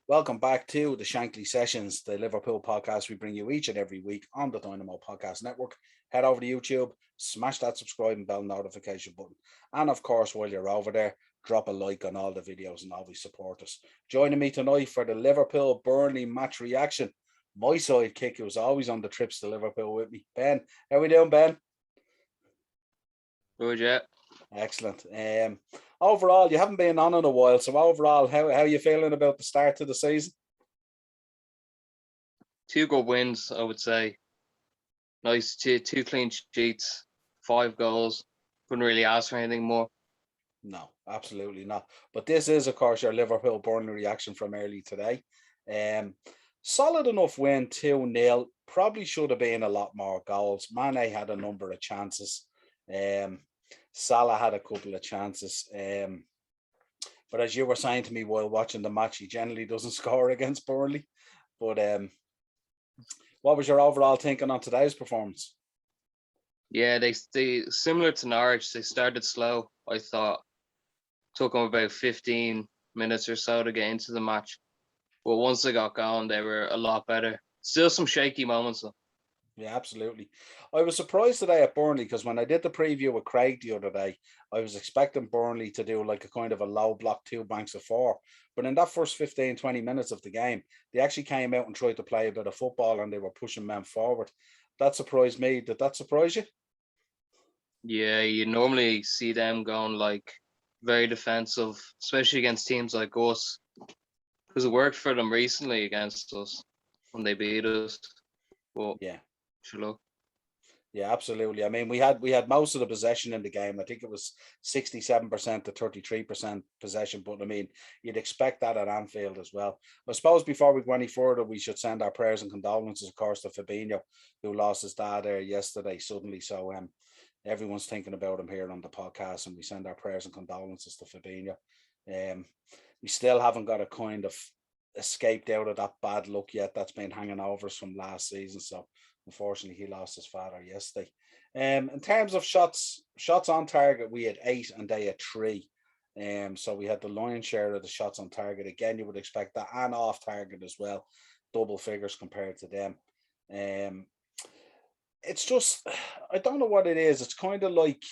Welcome back to the Shankly Sessions, the Liverpool podcast we bring you each and every week on the Dynamo Podcast Network. Head over to YouTube, smash that subscribe and bell notification button. And of course, while you're over there, drop a like on all the videos and always support us. Joining me tonight for the Liverpool Burnley match reaction, my sidekick who was always on the trips to Liverpool with me, Ben. How we doing, Ben? Good, yeah. Excellent. Overall, you haven't been on in a while, so overall, how are you feeling about the start to the season? 2 good wins, I would say. Nice, two clean sheets, 5 goals. Couldn't really ask for anything more. No, absolutely not. But this is, of course, your Liverpool Burnley reaction from early today. Solid enough win, 2-0. Probably should have been a lot more goals. Mane had a number of chances. Salah had a couple of chances. But as you were saying to me while watching the match, he generally doesn't score against Burnley. But what was your overall thinking on today's performance? Yeah, they similar to Norwich, they started slow. I thought took them about 15 minutes or so to get into the match. But once they got going, they were a lot better. Still some shaky moments though. Yeah, absolutely. I was surprised today at Burnley because when I did the preview with Craig the other day, I was expecting Burnley to do like a kind of a low block 2 banks of 4. But in that first 15, 20 minutes of the game, they actually came out and tried to play a bit of football and they were pushing men forward. That surprised me. Did that surprise you? Yeah, you normally see them going like very defensive, especially against teams like us. Because it worked for them recently against us when they beat us. But Yeah. sure. Yeah, absolutely. I mean, we had most of the possession in the game. I think it was 67% to 33% possession. But I mean, you'd expect that at Anfield as well. I suppose before we go any further, we should send our prayers and condolences, of course, to Fabinho, who lost his dad there yesterday suddenly. So everyone's thinking about him here on the podcast, and we send our prayers and condolences to Fabinho. We still haven't got a kind of escaped out of that bad luck yet that's been hanging over us from last season. So unfortunately, he lost his father yesterday. In terms of shots on target, we had 8 and they had 3. So we had the lion's share of the shots on target. Again, you would expect that, and off target as well, double figures compared to them. It's just, I don't know what it is. It's kind of like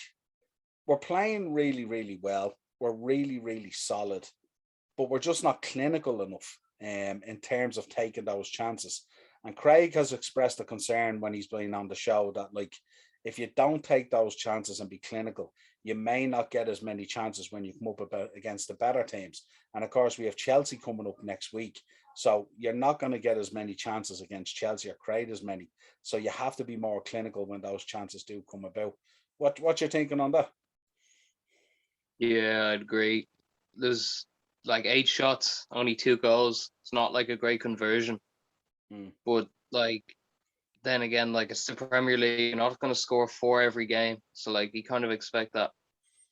we're playing really, really well. We're really, really solid, but we're just not clinical enough in terms of taking those chances. And Craig has expressed a concern when he's been on the show that, like, if you don't take those chances and be clinical, you may not get as many chances when you come up against the better teams. And of course, we have Chelsea coming up next week. So you're not going to get as many chances against Chelsea or create as many. So you have to be more clinical when those chances do come about. What you're thinking on that? Yeah, I'd agree. There's like 8 shots, only 2 goals. It's not like a great conversion. But like then again, like it's the Premier League, you're not going to score 4 every game. So like you kind of expect that.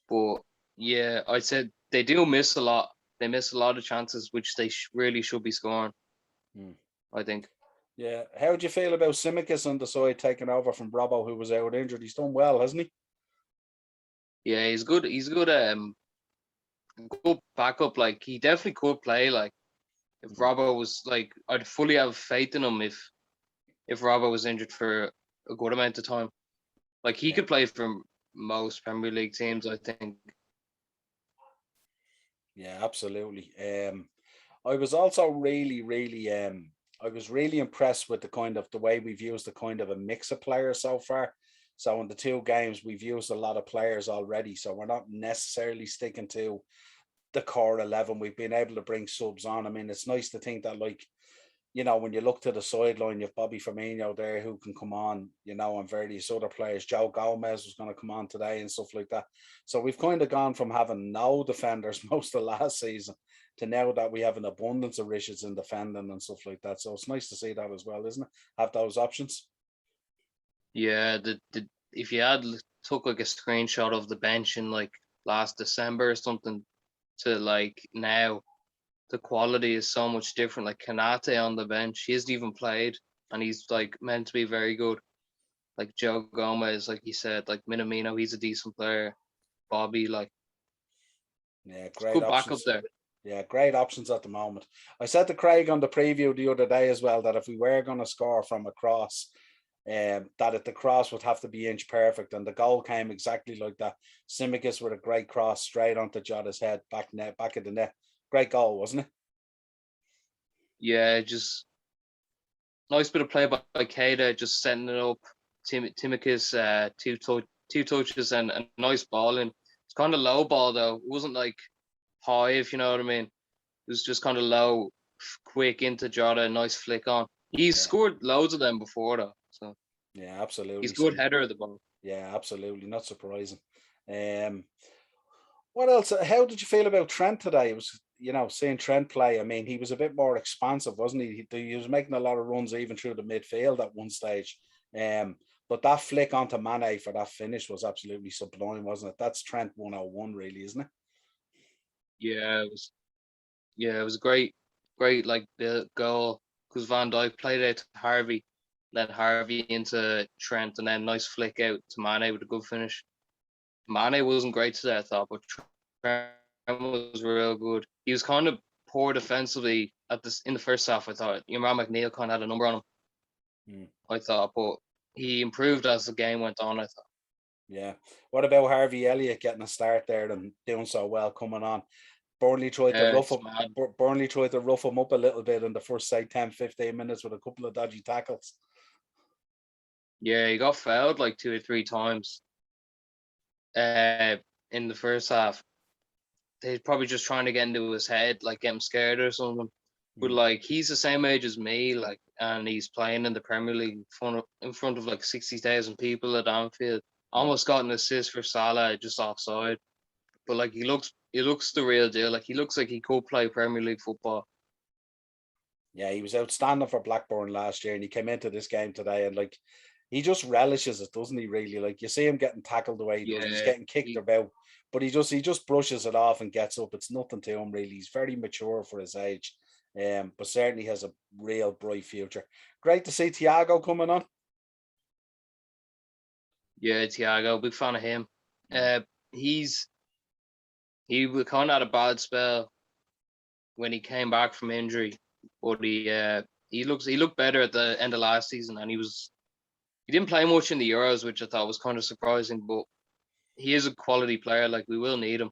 But yeah, I said they do miss a lot. They miss a lot of chances, which they really should be scoring. I think. Yeah. How would you feel about Tsimikas on the side taking over from Robbo, who was out injured? He's done well, hasn't he? Yeah, he's good. He's good. Good backup. Like he definitely could play. Like if Robbo was like, I'd fully have faith in him if Robbo was injured for a good amount of time. Like he could play for most Premier League teams, I think. Yeah, absolutely. I was also really I was really impressed with the kind of the way we've used the kind of a mix of players so far. So in the 2 games, we've used a lot of players already. So we're not necessarily sticking to the core 11. We've been able to bring subs on. I mean, it's nice to think that, like, when you look to the sideline, you've Bobby Firmino there who can come on, and various other players. Joe Gomez was going to come on today and stuff like that. So we've kind of gone from having no defenders most of last season to now that we have an abundance of riches in defending and stuff like that. So it's nice to see that as well, isn't it? Have those options. Yeah, if you had took like a screenshot of the bench in like last December or something to like now, the quality is so much different. Like Kanate on the bench, he hasn't even played, and he's like meant to be very good. Like Joe Gomez, like you said, like Minamino, he's a decent player. Bobby, like Yeah, great good backup options. there. Yeah, great options at the moment. I said to Craig on the preview the other day as well that if we were going to score from a cross, that the cross would have to be inch perfect, and the goal came exactly like that. Simicus with a great cross straight onto Jota's head, back of the net. Great goal, wasn't it? Yeah, just nice bit of play by Keita, just setting it up. Timicus, two touches and a nice ball in. It's kind of low ball though. It wasn't like high, if you know what I mean. It was just kind of low, quick into Jota, nice flick on. He's scored loads of them before though, so yeah, absolutely. He's a good header of the ball. Yeah, absolutely, not surprising. What else? How did you feel about Trent today? It was, seeing Trent play. I mean, he was a bit more expansive, wasn't he? He was making a lot of runs even through the midfield at one stage. But that flick onto Mane for that finish was absolutely sublime, wasn't it? That's Trent 101, really, isn't it? Yeah, it was. Yeah, it was great like the goal because Van Dijk played it to Harvey, then Harvey into Trent, and then nice flick out to Mane with a good finish. Mane wasn't great today, I thought, but Trent was real good. He was kind of poor defensively in the first half. I thought Imran McNeil kind of had a number on him. I thought, but he improved as the game went on. I thought. Yeah. What about Harvey Elliott getting a start there and doing so well coming on? Burnley tried to rough him up a little bit in the first, say, 10, 15 minutes with a couple of dodgy tackles. Yeah, he got fouled like 2 or 3 times in the first half. They're probably just trying to get into his head, like get him scared or something. But like he's the same age as me, like, and he's playing in the Premier League in front of like 60,000 people at Anfield. Almost got an assist for Salah just offside. But like he looks the real deal. Like he looks like he could play Premier League football. Yeah, he was outstanding for Blackburn last year, and he came into this game today, and like he just relishes it, doesn't he? Really, like you see him getting tackled the way he does. He's getting kicked about, but he just brushes it off and gets up. It's nothing to him really. He's very mature for his age, but certainly has a real bright future. Great to see Thiago coming on. Yeah, Thiago, big fan of him. He kind of had a bad spell when he came back from injury, but he looked better at the end of last season, and he didn't play much in the Euros, which I thought was kind of surprising. But he is a quality player. Like we will need him.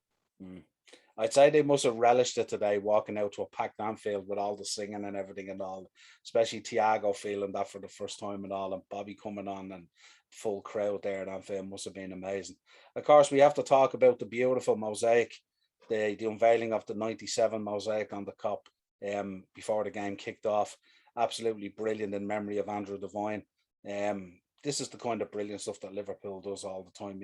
I'd say they must have relished it today, walking out to a packed Anfield with all the singing and everything and all, especially Thiago feeling that for the first time and all, and Bobby coming on and full crowd there at Anfield must have been amazing. Of course, we have to talk about the beautiful mosaic, the unveiling of the 97 mosaic on the Kop before the game kicked off. Absolutely brilliant in memory of Andrew Devine. This is the kind of brilliant stuff that Liverpool does all the time,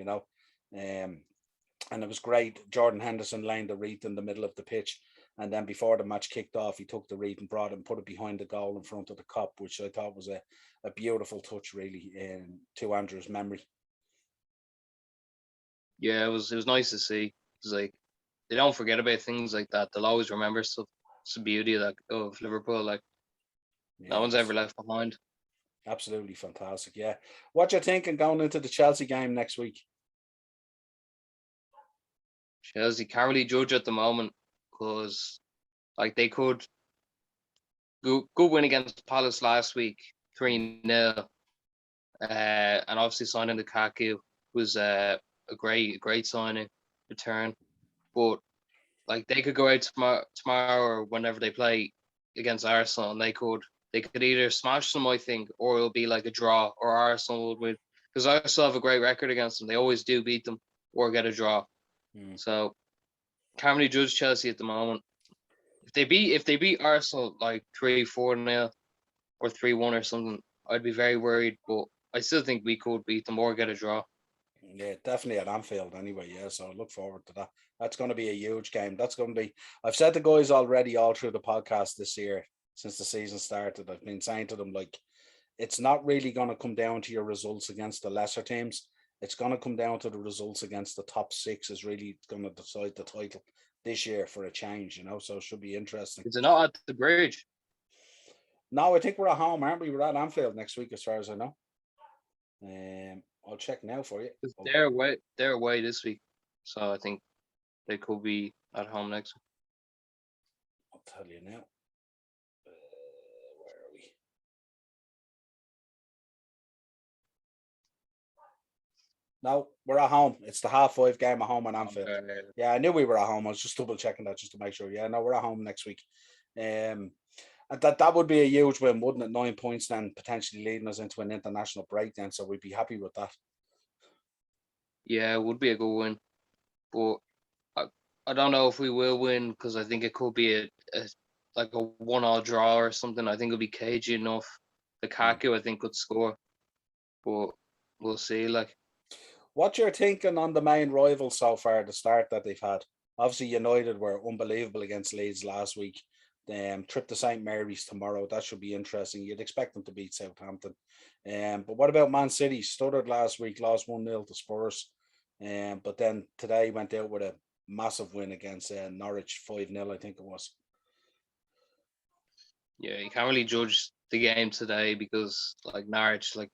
and it was great. Jordan Henderson laying the wreath in the middle of the pitch, and then before the match kicked off, he took the wreath and brought it and put it behind the goal in front of the Kop, which I thought was a beautiful touch, really, to Andrew's memory. Yeah, it was nice to see. It's like they don't forget about things like that. They'll always remember stuff. It's the beauty of Liverpool. Like no one's ever left behind. Absolutely fantastic. Yeah. What you thinking going into the Chelsea game next week? Chelsea can't really judge at the moment because like they could good win against Palace last week, 3-0. And obviously signing Lukaku was a great signing return. But like they could go out tomorrow or whenever they play against Arsenal, and they could either smash them, I think, or it'll be like a draw, or Arsenal would win, because Arsenal have a great record against them. They always do beat them or get a draw. So can't really judge Chelsea at the moment. If they beat Arsenal like 3-4-0 or 3-1 or something, I'd be very worried. But I still think we could beat them or get a draw. Yeah, definitely at Anfield anyway. Yeah, so I look forward to that. That's going to be a huge game. That's going to be, I've said to guys already all through the podcast this year, since the season started, I've been saying to them, like, it's not really going to come down to your results against the lesser teams. It's going to come down to the results against the top 6 is really going to decide the title this year for a change, so it should be interesting. Is it not at the Bridge? No, I think we're at home, aren't we? We're at Anfield next week, as far as I know. I'll check now for you. They're away this week, so I think they could be at home next week. tell you now. Where are we? No, we're at home. It's the 5:30 game at home on Anfield. Okay. Yeah, I knew we were at home. I was just double checking that just to make sure. Yeah, no, we're at home next week. And that would be a huge win, wouldn't it? 9 points then potentially leading us into an international break then. So we'd be happy with that. Yeah, it would be a good win, but I don't know if we will win because I think it could be a like a 1-1 draw or something. I think it'll be cagey enough. Lukaku, I think, could score, but we'll see. Like, what you're thinking on the main rivals so far, the start that they've had? Obviously, United were unbelievable against Leeds last week. Trip to St Mary's tomorrow. That should be interesting. You'd expect them to beat Southampton. But what about Man City? Stuttered last week, lost 1-0 to Spurs. But then today went out with a massive win against Norwich, 5-0, I think it was. yeah, you can't really judge the game today because like Norwich, like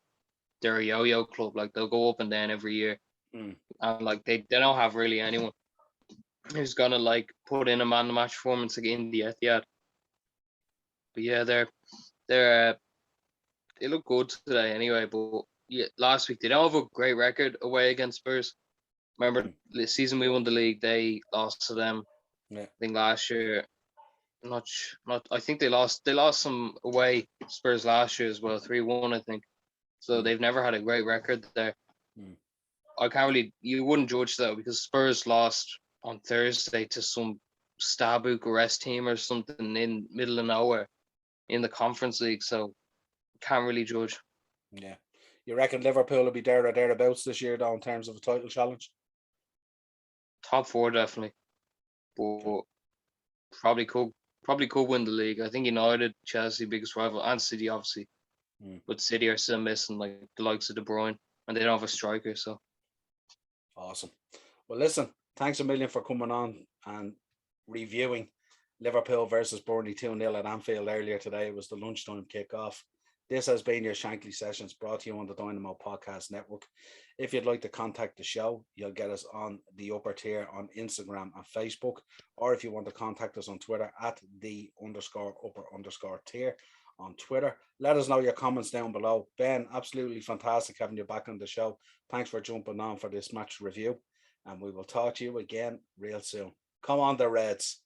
they're a yo-yo club. Like they'll go up and down every year, and like they don't have really anyone who's gonna like put in a man match performance like in the Etihad. But yeah, they look good today anyway. But yeah, last week they don't have a great record away against Spurs. Remember the season we won the league, they lost to them. Yeah. I think last year, not. I think they lost some away Spurs last year as well, 3-1 I think. So they've never had a great record there. I can't really. You wouldn't judge that because Spurs lost on Thursday to some Star Bucharest team or something in middle of nowhere in the Conference League. So can't really judge. Yeah. You reckon Liverpool will be there or thereabouts this year, though, in terms of a title challenge? Top 4 definitely, but probably could win the league. I think United, Chelsea, biggest rival, and City obviously, but City are still missing like the likes of De Bruyne, and they don't have a striker. So awesome. Well, listen, thanks a million for coming on and reviewing Liverpool versus Burnley 2-0 at Anfield earlier today. It was the lunchtime kickoff. This has been your Shankly Sessions, brought to you on the Dynamo Podcast Network. If you'd like to contact the show, you'll get us on the upper tier on Instagram and Facebook, or if you want to contact us on Twitter at _upper_tier on Twitter. Let us know your comments down below. Ben, absolutely fantastic having you back on the show. Thanks for jumping on for this match review, and we will talk to you again real soon. Come on, the Reds.